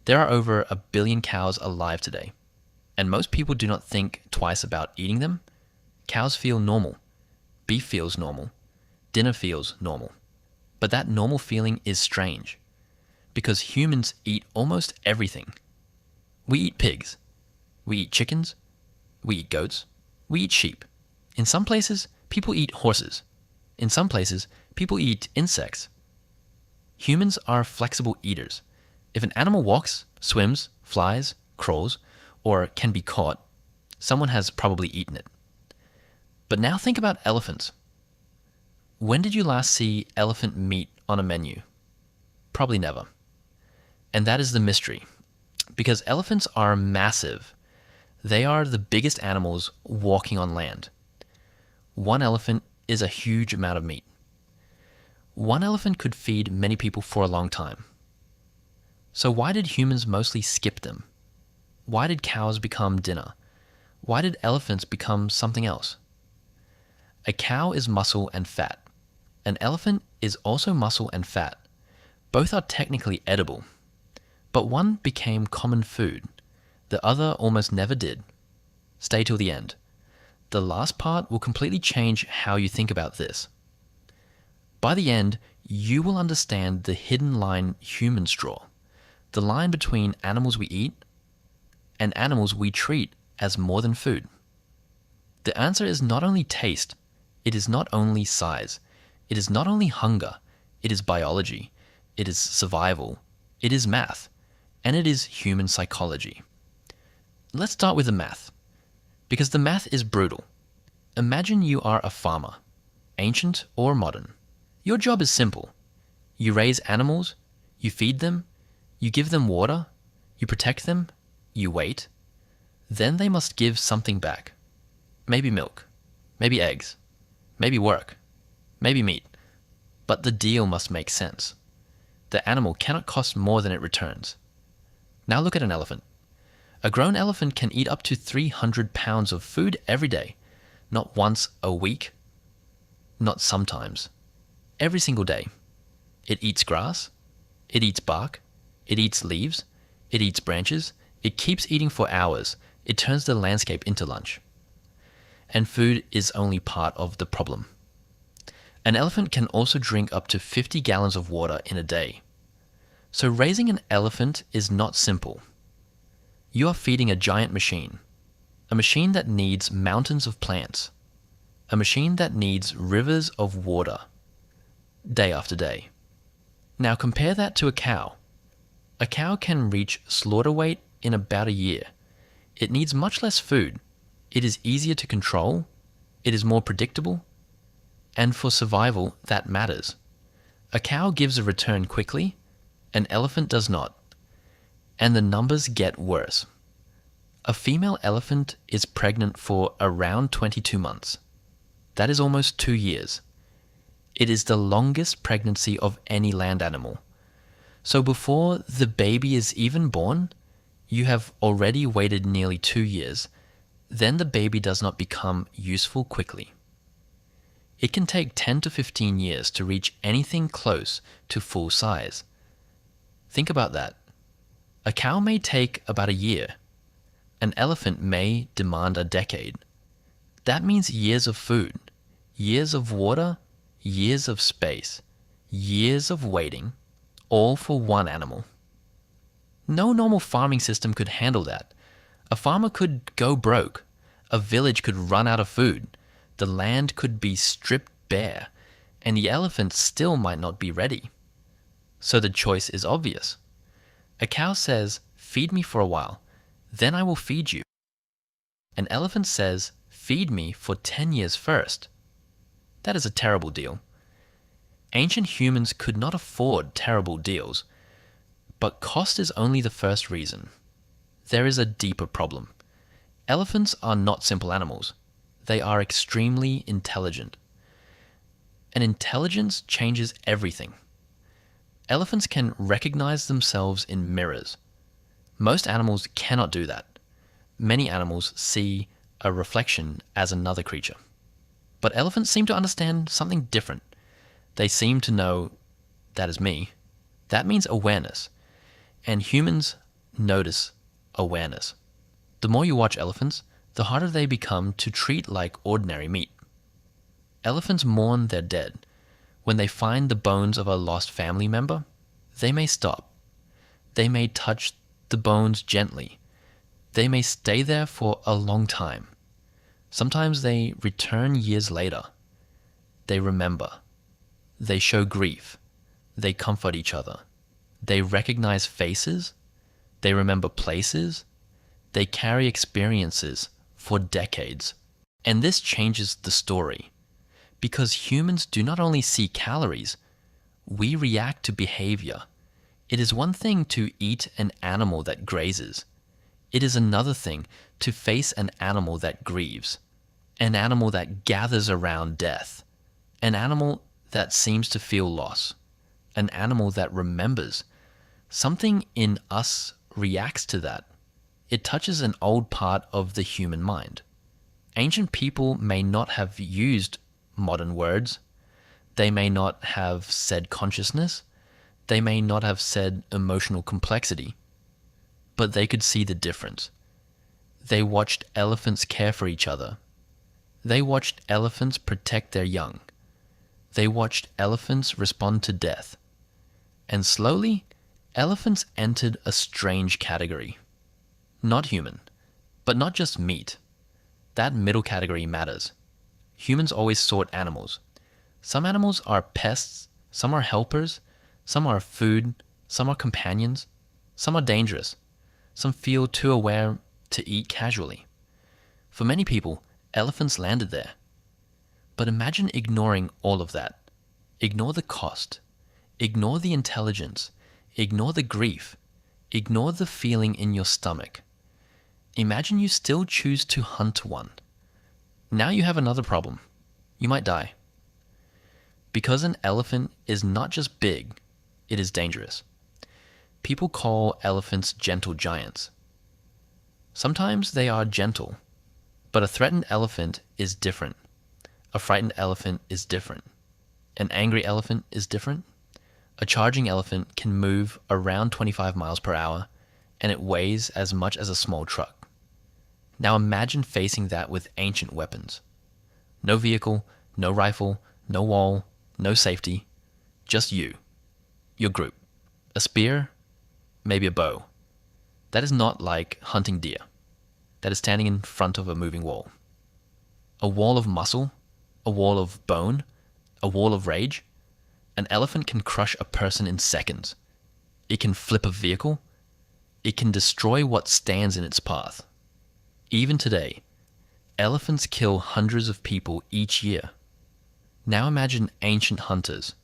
There are over 1 billion cows alive today, and most people do not think twice about eating them. Cows feel normal. Beef feels normal. Dinner feels normal. But that normal feeling is strange, because humans eat almost everything. We eat pigs. We eat chickens. We eat goats. We eat sheep. In some places, people eat horses. In some places, people eat insects. Humans are flexible eaters. If an animal walks, swims, flies, crawls, or can be caught, someone has probably eaten it. But now think about elephants. When did you last see elephant meat on a menu? Probably never. And that is the mystery. Because elephants are massive. They are the biggest animals walking on land. One elephant is a huge amount of meat. One elephant could feed many people for a long time. So why did humans mostly skip them? Why did cows become dinner? Why did elephants become something else? A cow is muscle and fat. An elephant is also muscle and fat. Both are technically edible. But one became common food. The other almost never did. Stay till the end. The last part will completely change how you think about this. By the end, you will understand the hidden line humans draw, the line between animals we eat and animals we treat as more than food. The answer is not only taste, it is not only size, it is not only hunger, it is biology, it is survival, it is math, and it is human psychology. Let's start with the math, because the math is brutal. Imagine you are a farmer, ancient or modern. Your job is simple. You raise animals, you feed them, you give them water, you protect them, you wait. Then they must give something back. Maybe milk, maybe eggs, maybe work, maybe meat. But the deal must make sense. The animal cannot cost more than it returns. Now look at an elephant. A grown elephant can eat up to 300 pounds of food every day, not once a week, not sometimes. Every single day. It eats grass, it eats bark, it eats leaves, it eats branches, it keeps eating for hours, it turns the landscape into lunch. And food is only part of the problem. An elephant can also drink up to 50 gallons of water in a day. So raising an elephant is not simple. You are feeding a giant machine, a machine that needs mountains of plants, a machine that needs rivers of water, day after day. Now compare that to a cow. A cow can reach slaughter weight in about a year. It needs much less food. It is easier to control. It is more predictable. And for survival, that matters. A cow gives a return quickly. An elephant does not. And the numbers get worse. A female elephant is pregnant for around 22 months. That is almost 2 years. It is the longest pregnancy of any land animal. So before the baby is even born, you have already waited nearly 2 years. Then the baby does not become useful quickly. It can take 10 to 15 years to reach anything close to full size. Think about that. A cow may take about a year. An elephant may demand a decade. That means years of food, years of water, years of space, years of waiting, all for one animal. No normal farming system could handle that. A farmer could go broke. A village could run out of food. The land could be stripped bare, and the elephant still might not be ready. So the choice is obvious. A cow says, "Feed me for a while, then I will feed you." An elephant says, "Feed me for 10 years first." That is a terrible deal. Ancient humans could not afford terrible deals, but cost is only the first reason. There is a deeper problem. Elephants are not simple animals. They are extremely intelligent. And intelligence changes everything. Elephants can recognize themselves in mirrors. Most animals cannot do that. Many animals see a reflection as another creature. But elephants seem to understand something different. They seem to know, that is me. That means awareness. And humans notice, awareness. The more you watch elephants, the harder they become to treat like ordinary meat. Elephants mourn their dead. When they find the bones of a lost family member, they may stop. They may touch the bones gently. They may stay there for a long time. Sometimes they return years later. They remember. They show grief. They comfort each other. They recognize faces. They remember places. They carry experiences for decades. And this changes the story. Because humans do not only see calories, we react to behavior. It is one thing to eat an animal that grazes. It is another thing to face an animal that grieves, an animal that gathers around death, an animal that seems to feel loss, an animal that remembers. Something in us reacts to that. It touches an old part of the human mind. Ancient people may not have used modern words. They may not have said consciousness. They may not have said emotional complexity. But they could see the difference. They watched elephants care for each other. They watched elephants protect their young. They watched elephants respond to death. And slowly, elephants entered a strange category. Not human, but not just meat. That middle category matters. Humans always sort animals. Some animals are pests, some are helpers, some are food, some are companions, some are dangerous, some feel too aware to eat casually. For many people, elephants landed there. But imagine ignoring all of that. Ignore the cost. Ignore the intelligence. Ignore the grief. Ignore the feeling in your stomach. Imagine you still choose to hunt one. Now you have another problem. You might die. Because an elephant is not just big, it is dangerous. People call elephants gentle giants. Sometimes they are gentle, but a threatened elephant is different. A frightened elephant is different. An angry elephant is different. A charging elephant can move around 25 miles per hour, and it weighs as much as a small truck. Now imagine facing that with ancient weapons. No vehicle, no rifle, no wall, no safety. Just you, your group. A spear, maybe a bow. That is not like hunting deer. That is standing in front of a moving wall. A wall of muscle, a wall of bone, a wall of rage. An elephant can crush a person in seconds. It can flip a vehicle. It can destroy what stands in its path. Even today, elephants kill hundreds of people each year. Now imagine ancient hunters.